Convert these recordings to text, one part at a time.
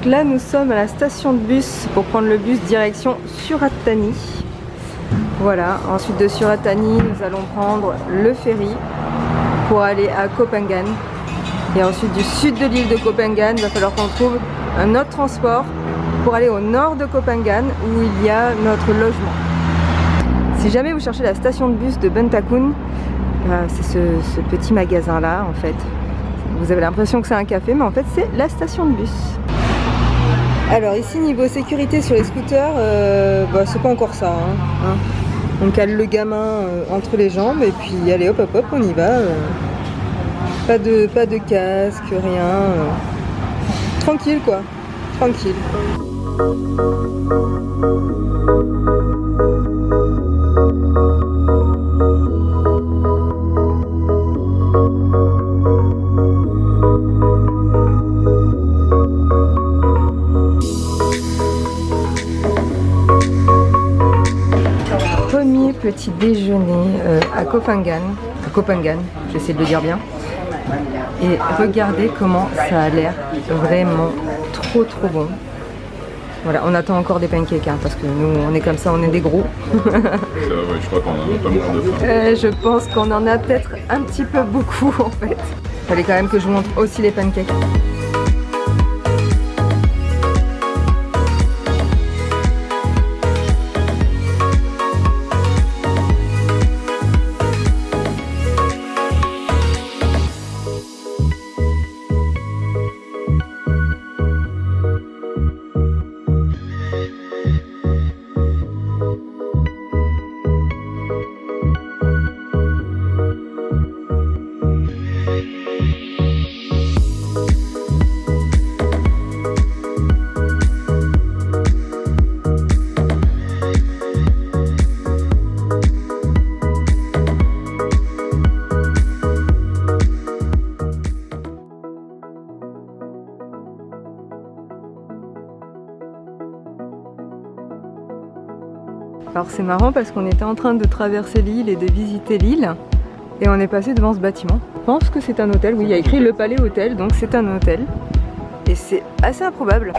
Donc là nous sommes à la station de bus pour prendre le bus direction Suratani. Voilà, ensuite de Suratani nous allons prendre le ferry pour aller à Koh Phangan. Et ensuite du sud de l'île de Koh Phangan, il va falloir qu'on trouve un autre transport pour aller au nord de Koh Phangan où il y a notre logement. Si jamais vous cherchez la station de bus de Benthakoon, c'est ce petit magasin là en fait. Vous avez l'impression que c'est un café mais en fait c'est la station de bus. Alors ici niveau sécurité sur les scooters, c'est pas encore ça. Hein. On cale le gamin entre les jambes et puis allez hop hop hop on y va. Pas de casque, rien. Tranquille quoi, tranquille. Premier petit déjeuner à Koh Phangan, j'essaie de le dire bien. Et regardez comment ça a l'air vraiment trop bon. Voilà, on attend encore des pancakes hein, parce que nous on est comme ça, on est des gros. Ouais, je crois qu'on en a pas mal de faim. Je pense qu'on en a peut-être un petit peu beaucoup en fait. Fallait quand même que je vous montre aussi les pancakes. Alors c'est marrant parce qu'on était en train de traverser l'île et de visiter l'île et on est passé devant ce bâtiment. Je pense que c'est un hôtel, oui il y a écrit le Palais Hôtel donc c'est un hôtel et c'est assez improbable.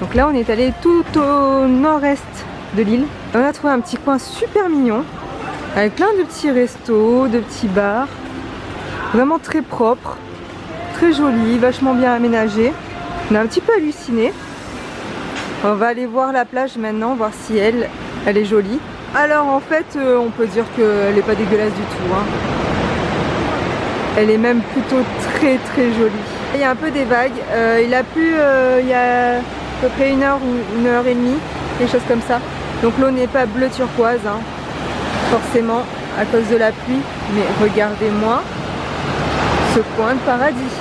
Donc là on est allé tout au nord-est de l'île. On a trouvé un petit coin super mignon avec plein de petits restos, de petits bars. Vraiment très propre, très joli, vachement bien aménagé. On a un petit peu halluciné. On va aller voir la plage maintenant, voir si elle est jolie. Alors en fait on peut dire qu'elle n'est pas dégueulasse du tout. Hein. Elle est même plutôt très jolie. Il y a un peu des vagues. Il a plu il y a à peu près 1 heure ou 1 heure et demie, quelque chose comme ça. Donc l'eau n'est pas bleu turquoise, hein, forcément à cause de la pluie. Mais regardez-moi ce coin de paradis.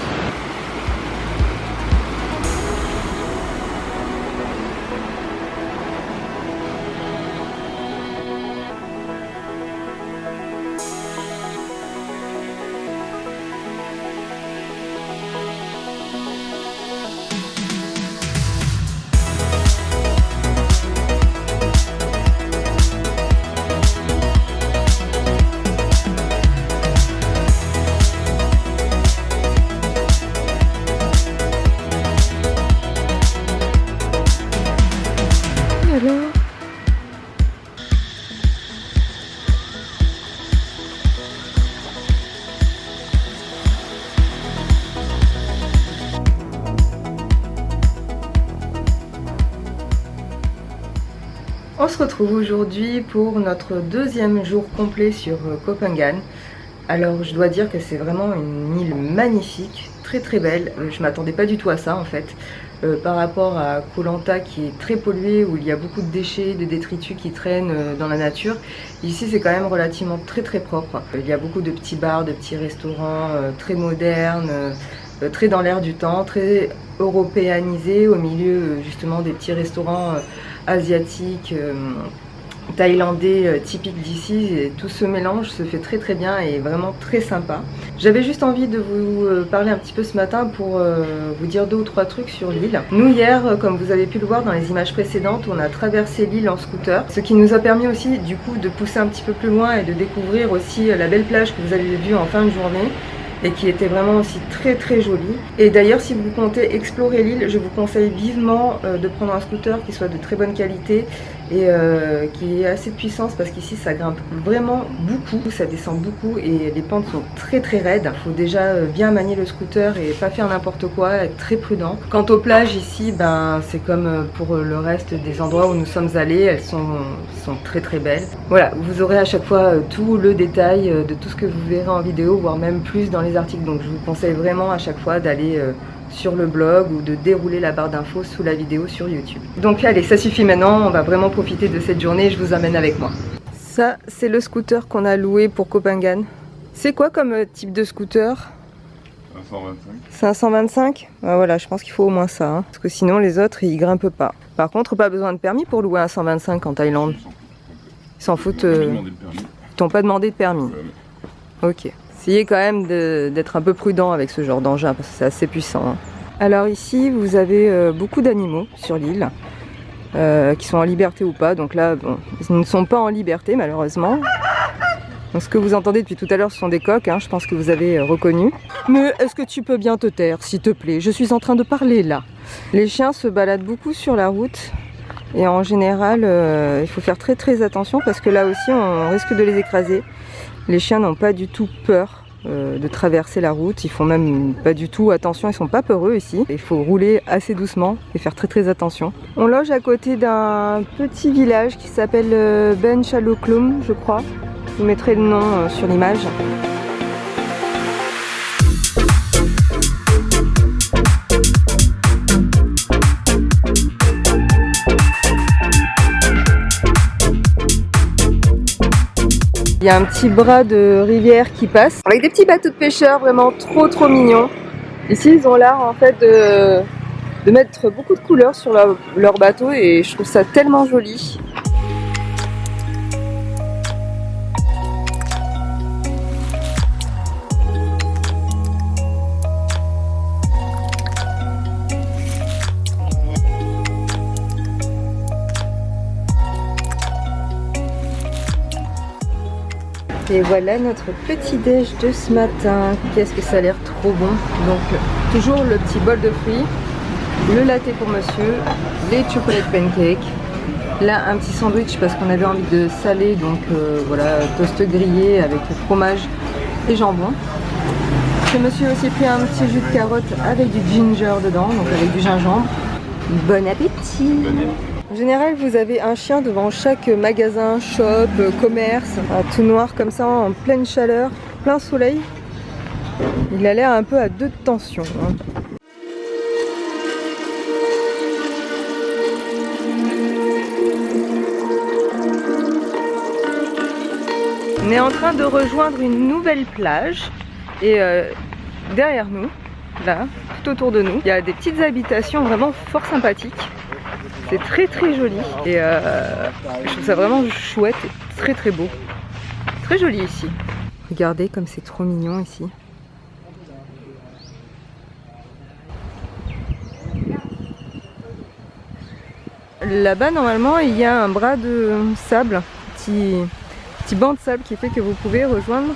On se retrouve aujourd'hui pour notre 2e jour complet sur Koh Phangan. Alors je dois dire que c'est vraiment une île magnifique, très belle. Je m'attendais pas du tout à ça en fait. Par rapport à Koh Lanta qui est très pollué, où il y a beaucoup de déchets, de détritus qui traînent dans la nature. Ici c'est quand même relativement très propre. Il y a beaucoup de petits bars, de petits restaurants très modernes, très dans l'air du temps, très européanisés, au milieu justement des petits restaurants asiatiques thaïlandais typique d'ici, et tout ce mélange se fait très bien et est vraiment très sympa. J'avais juste envie de vous parler un petit peu ce matin pour vous dire 2 ou 3 trucs sur l'île. Nous hier, comme vous avez pu le voir dans les images précédentes, on a traversé l'île en scooter, ce qui nous a permis aussi du coup de pousser un petit peu plus loin et de découvrir aussi la belle plage que vous avez vue en fin de journée, et qui était vraiment aussi très jolie. Et d'ailleurs, si vous comptez explorer l'île, je vous conseille vivement de prendre un scooter qui soit de très bonne qualité et qui ait assez de puissance, parce qu'ici ça grimpe vraiment beaucoup, ça descend beaucoup et les pentes sont très raides. Il faut déjà bien manier le scooter et pas faire n'importe quoi, être très prudent. Quant aux plages ici, ben, c'est comme pour le reste des endroits où nous sommes allés, elles sont très belles. Voilà, vous aurez à chaque fois tout le détail de tout ce que vous verrez en vidéo, voire même plus dans les articles. Donc je vous conseille vraiment à chaque fois d'aller sur le blog ou de dérouler la barre d'infos sous la vidéo sur YouTube. Donc allez, ça suffit maintenant, on va vraiment profiter de cette journée et je vous emmène avec moi. Ça, c'est le scooter qu'on a loué pour Kopangan. C'est quoi comme type de scooter? 525. 525? Ah, voilà, je pense qu'il faut au moins ça, hein, parce que sinon les autres ils grimpent pas. Par contre, pas besoin de permis pour louer un 125 en Thaïlande. Ils s'en foutent. Ils t'ont pas demandé de permis. Ok. Essayez quand même d'être un peu prudent avec ce genre d'engin parce que c'est assez puissant. Hein. Alors ici, vous avez beaucoup d'animaux sur l'île qui sont en liberté ou pas. Donc là, bon, ils ne sont pas en liberté malheureusement. Donc ce que vous entendez depuis tout à l'heure, ce sont des coqs, hein, je pense que vous avez reconnu. Mais est-ce que tu peux bien te taire, s'il te plaît? Je suis en train de parler là. Les chiens se baladent beaucoup sur la route. Et en général, il faut faire très attention parce que là aussi, on risque de les écraser. Les chiens n'ont pas du tout peur de traverser la route, ils font même pas du tout attention, ils sont pas peureux ici. Il faut rouler assez doucement et faire très attention. On loge à côté d'un petit village qui s'appelle Ben Chaloklum, je crois. Je vous mettrai le nom sur l'image. Il y a un petit bras de rivière qui passe avec des petits bateaux de pêcheurs vraiment trop mignons. Ici ils ont l'art en fait de mettre beaucoup de couleurs sur leur bateau et je trouve ça tellement joli. Et voilà notre petit déj de ce matin. Qu'est-ce que ça a l'air trop bon. Donc toujours le petit bol de fruits, le latte pour monsieur, les chocolate pancakes. Là un petit sandwich parce qu'on avait envie de saler, donc voilà, toast grillé avec fromage et jambon. Ce monsieur a aussi pris un petit jus de carotte avec du ginger dedans, donc avec du gingembre. Bon appétit! En général, vous avez un chien devant chaque magasin, shop, commerce, tout noir comme ça, en pleine chaleur, plein soleil. Il a l'air un peu à 2 tensions. Hein. On est en train de rejoindre une nouvelle plage et derrière nous, là, tout autour de nous, il y a des petites habitations vraiment fort sympathiques. C'est très joli et je trouve ça vraiment chouette et très beau. Très joli ici. Regardez comme c'est trop mignon ici. Là-bas normalement il y a un bras de sable, petit banc de sable qui fait que vous pouvez rejoindre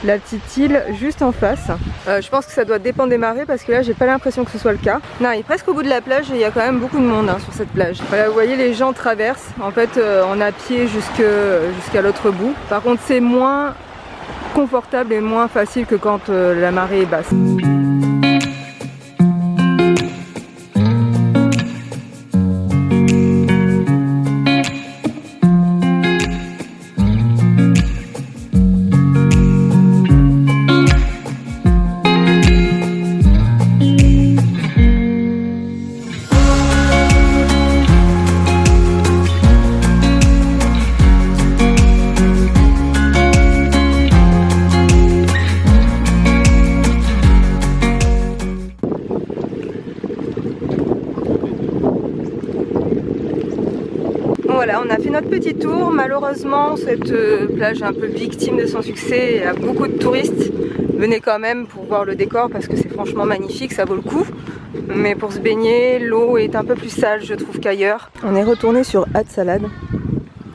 la petite île juste en face. Je pense que ça doit dépendre des marées parce que là j'ai pas l'impression que ce soit le cas. Non, il est presque au bout de la plage et il y a quand même beaucoup de monde hein, sur cette plage. Voilà, vous voyez les gens traversent en fait en à pied jusqu'à l'autre bout. Par contre c'est moins confortable et moins facile que quand la marée est basse. notre petit tour. Malheureusement, cette plage est un peu victime de son succès. Il y a beaucoup de touristes. Venez quand même pour voir le décor parce que c'est franchement magnifique, ça vaut le coup. Mais pour se baigner, l'eau est un peu plus sale, je trouve, qu'ailleurs. On est retourné sur Had Salad.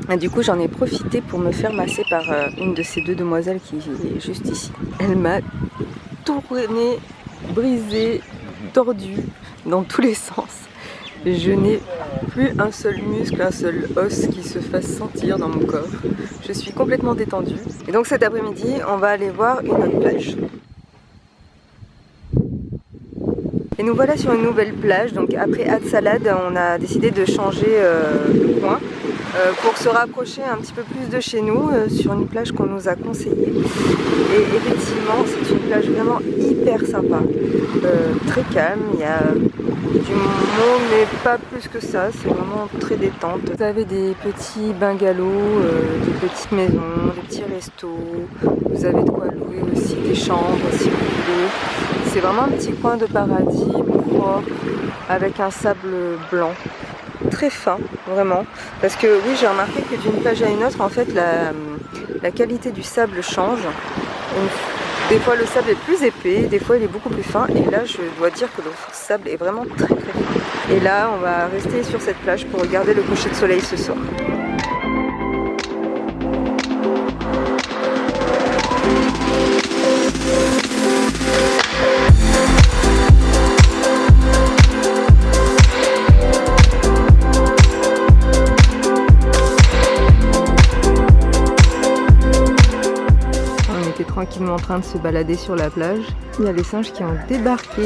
Et du coup, j'en ai profité pour me faire masser par une de ces deux demoiselles qui est juste ici. Elle m'a tourné, brisé, tordu dans tous les sens. Je n'ai plus un seul muscle, un seul os qui se fasse sentir dans mon corps. Je suis complètement détendue. Et donc cet après-midi, on va aller voir une autre plage. Et nous voilà sur une nouvelle plage. Donc après Had Salad, on a décidé de changer de coin pour se rapprocher un petit peu plus de chez nous sur une plage qu'on nous a conseillée. Et effectivement, c'est une plage vraiment hyper sympa, très calme. Il y a du monde, mais pas plus que ça. C'est vraiment très détente. Vous avez des petits bungalows, des petites maisons, des petits restos. Vous avez de quoi louer aussi des chambres si vous voulez. C'est vraiment un petit coin de paradis propre, avec un sable blanc. Très fin, vraiment. Parce que oui, j'ai remarqué que d'une plage à une autre, en fait, la qualité du sable change. Des fois, le sable est plus épais, des fois, il est beaucoup plus fin. Et là, je dois dire que le sable est vraiment très très fin. Et là, on va rester sur cette plage pour regarder le coucher de soleil ce soir. Tranquillement en train de se balader sur la plage. Il y a les singes qui ont débarqué.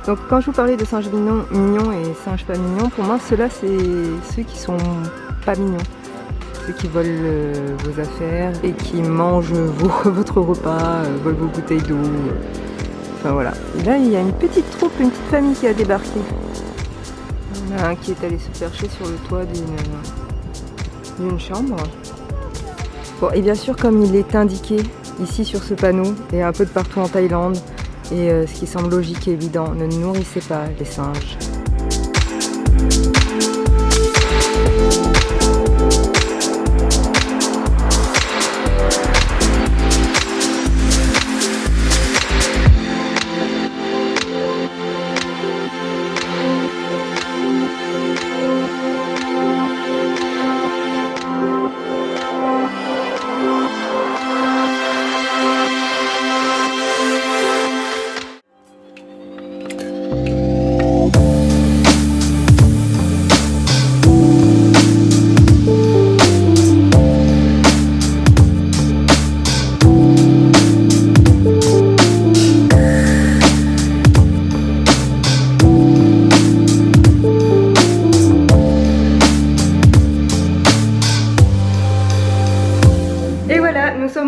Donc quand je vous parlais de singes mignons et singes pas mignons, pour moi ceux-là c'est ceux qui sont pas mignons. Ceux qui volent vos affaires et qui mangent votre repas, volent vos bouteilles d'eau. Enfin voilà. Et là il y a une petite troupe, une petite famille qui a débarqué. Il y en a un qui est allé se percher sur le toit d'une chambre. Bon, et bien sûr comme il est indiqué ici sur ce panneau et un peu de partout en Thaïlande, et ce qui semble logique et évident, ne nourrissez pas les singes.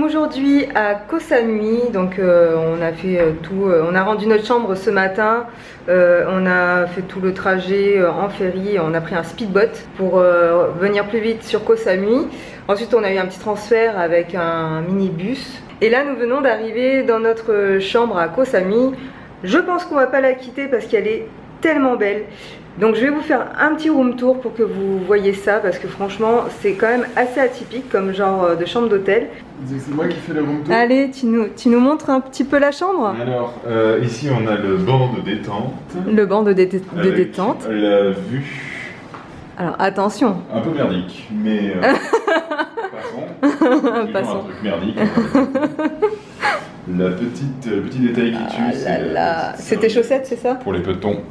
Aujourd'hui à Koh Samui, donc on a fait on a rendu notre chambre ce matin, on a fait tout le trajet en ferry, on a pris un speedboat pour venir plus vite sur Koh Samui. Ensuite on a eu un petit transfert avec un minibus et là nous venons d'arriver dans notre chambre à Koh Samui. Je pense qu'on va pas la quitter parce qu'elle est tellement belle. Donc je vais vous faire un petit room tour pour que vous voyez ça, parce que franchement c'est quand même assez atypique comme genre de chambre d'hôtel. C'est moi qui fais le room tour. Allez, tu nous montres un petit peu la chambre. Alors ici on a le banc de détente. Le banc de détente. La vue. Alors attention. Un peu merdique, mais passons. Passons. Un truc merdique. Le petit détail qui tue, c'est tes chaussettes, c'est ça? Pour les petons.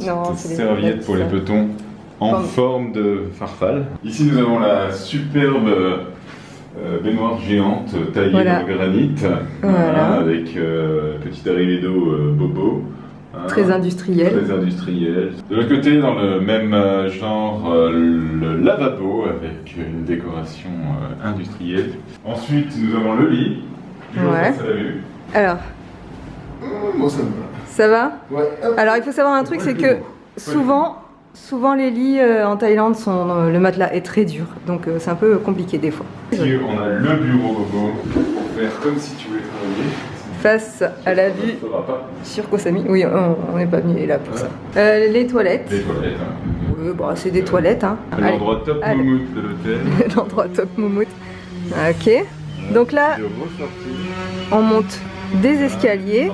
Non, c'est des serviettes pour les petons en forme de farfalle. Ici nous avons la superbe baignoire géante taillée dans le granit, avec petite arrivée d'eau bobo. Très industriel. Très industriel. De l'autre côté, dans le même genre, le lavabo avec une décoration industrielle. Ensuite, nous avons le lit. Toujours face à la vue. Alors. Moi, ça me va. Ça va? Ouais. Alors, il faut savoir un truc, c'est que souvent les lits en Thaïlande, le matelas est très dur. Donc, c'est un peu compliqué des fois. Ici, on a le bureau bobo pour faire comme si tu voulais travailler. face à la vue sur Koh Samui. Oui, on n'est pas venu là pour ça. Les toilettes. Les toilettes. Oui, bon, c'est des toilettes. Hein. L'endroit top moumoute de l'hôtel. L'endroit top moumoute. Ok. Donc là, on monte des escaliers.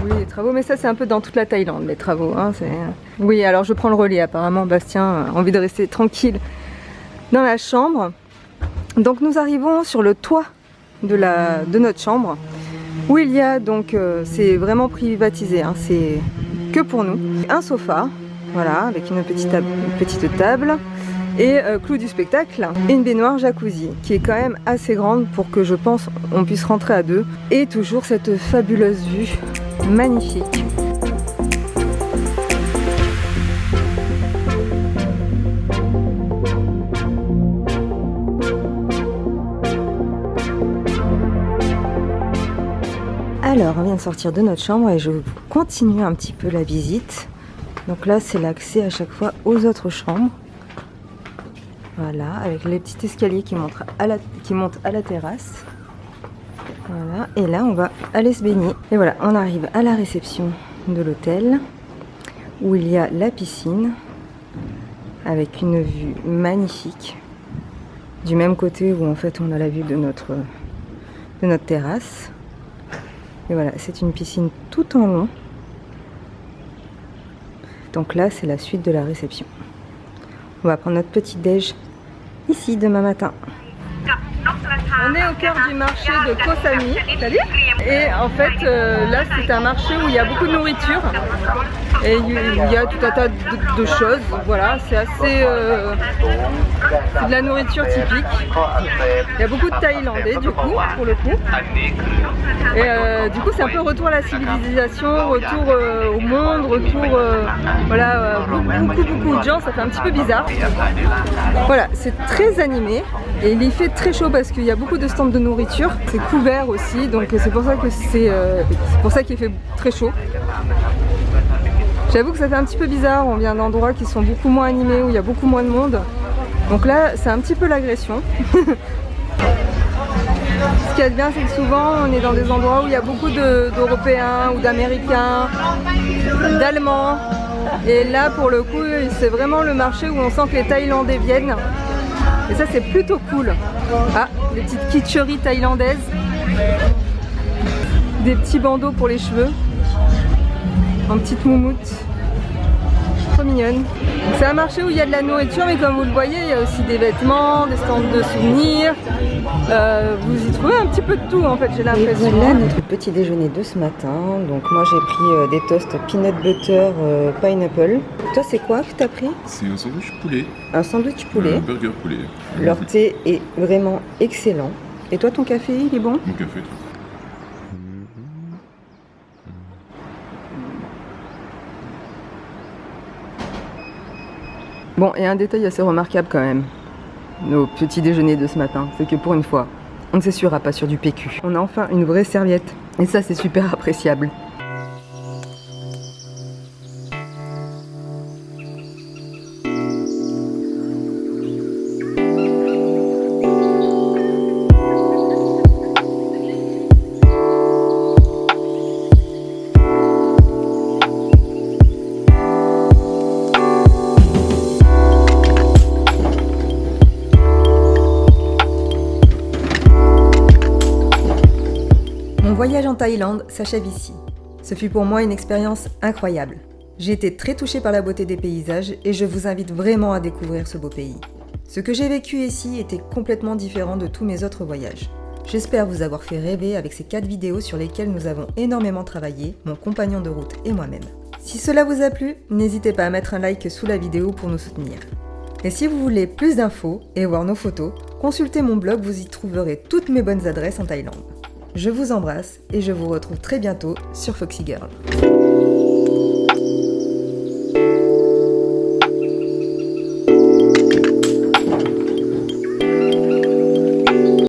Oui, les travaux, mais ça c'est un peu dans toute la Thaïlande, les travaux. Hein, oui, alors je prends le relais. Apparemment, Bastien a envie de rester tranquille dans la chambre. Donc nous arrivons sur le toit de notre chambre, où il y a donc, c'est vraiment privatisé, hein, c'est que pour nous, un sofa, voilà, avec une petite table, et clou du spectacle, et une baignoire jacuzzi, qui est quand même assez grande pour que je pense on puisse rentrer à deux, et toujours cette fabuleuse vue magnifique. Alors, on vient de sortir de notre chambre et je vais continuer un petit peu la visite. Donc là, c'est l'accès à chaque fois aux autres chambres. Voilà, avec les petits escaliers qui montent à la terrasse. Voilà, et là, on va aller se baigner. Et voilà, on arrive à la réception de l'hôtel, où il y a la piscine, avec une vue magnifique. Du même côté où en fait on a la vue de notre terrasse. Et voilà, c'est une piscine tout en long. Donc là, c'est la suite de la réception. On va prendre notre petit déj ici demain matin. On est au cœur du marché de Koh Samui. Salut. Et en fait, là, c'est un marché où il y a beaucoup de nourriture. Et il y a tout un tas de choses. Voilà, c'est assez... c'est de la nourriture typique. Il y a beaucoup de Thaïlandais, du coup, pour le coup. Et du coup, c'est un peu retour à la civilisation, retour au monde, retour... voilà, beaucoup de gens, ça fait un petit peu bizarre. Voilà, c'est très animé. Et il y fait très chaud parce qu'il y a beaucoup de stands de nourriture. C'est couvert aussi, donc c'est pour ça que qu'il fait très chaud. J'avoue que ça fait un petit peu bizarre, on vient d'endroits qui sont beaucoup moins animés, où il y a beaucoup moins de monde. Donc là, c'est un petit peu l'agression. Ce qu'il y a de bien, c'est que souvent, on est dans des endroits où il y a beaucoup d'Européens ou d'Américains, d'Allemands. Et là, pour le coup, c'est vraiment le marché où on sent que les Thaïlandais viennent. Et ça, c'est plutôt cool. Ah, des petites kitscheries thaïlandaises. Des petits bandeaux pour les cheveux. En petite moumoute. Trop mignonne. C'est un marché où il y a de la nourriture, mais comme vous le voyez, il y a aussi des vêtements, des stands de souvenirs. Vous y trouvez un petit peu de tout en fait, j'ai l'impression. Et voilà notre petit déjeuner de ce matin. Donc moi j'ai pris des toasts peanut butter pineapple. Toi c'est quoi que tu as pris? C'est un sandwich poulet. Un sandwich poulet. Un burger poulet. Leur thé est vraiment excellent. Et toi ton café, il est bon? Mon café. Bon, et un détail assez remarquable quand même, nos petits déjeuners de ce matin, c'est que pour une fois, on ne s'essuiera pas sur du PQ. On a enfin une vraie serviette, et ça c'est super appréciable. Mon voyage en Thaïlande s'achève ici. Ce fut pour moi une expérience incroyable. J'ai été très touchée par la beauté des paysages et je vous invite vraiment à découvrir ce beau pays. Ce que j'ai vécu ici était complètement différent de tous mes autres voyages. J'espère vous avoir fait rêver avec ces 4 vidéos sur lesquelles nous avons énormément travaillé, mon compagnon de route et moi-même. Si cela vous a plu, n'hésitez pas à mettre un like sous la vidéo pour nous soutenir. Et si vous voulez plus d'infos et voir nos photos, consultez mon blog, vous y trouverez toutes mes bonnes adresses en Thaïlande. Je vous embrasse et je vous retrouve très bientôt sur Foxy Girl.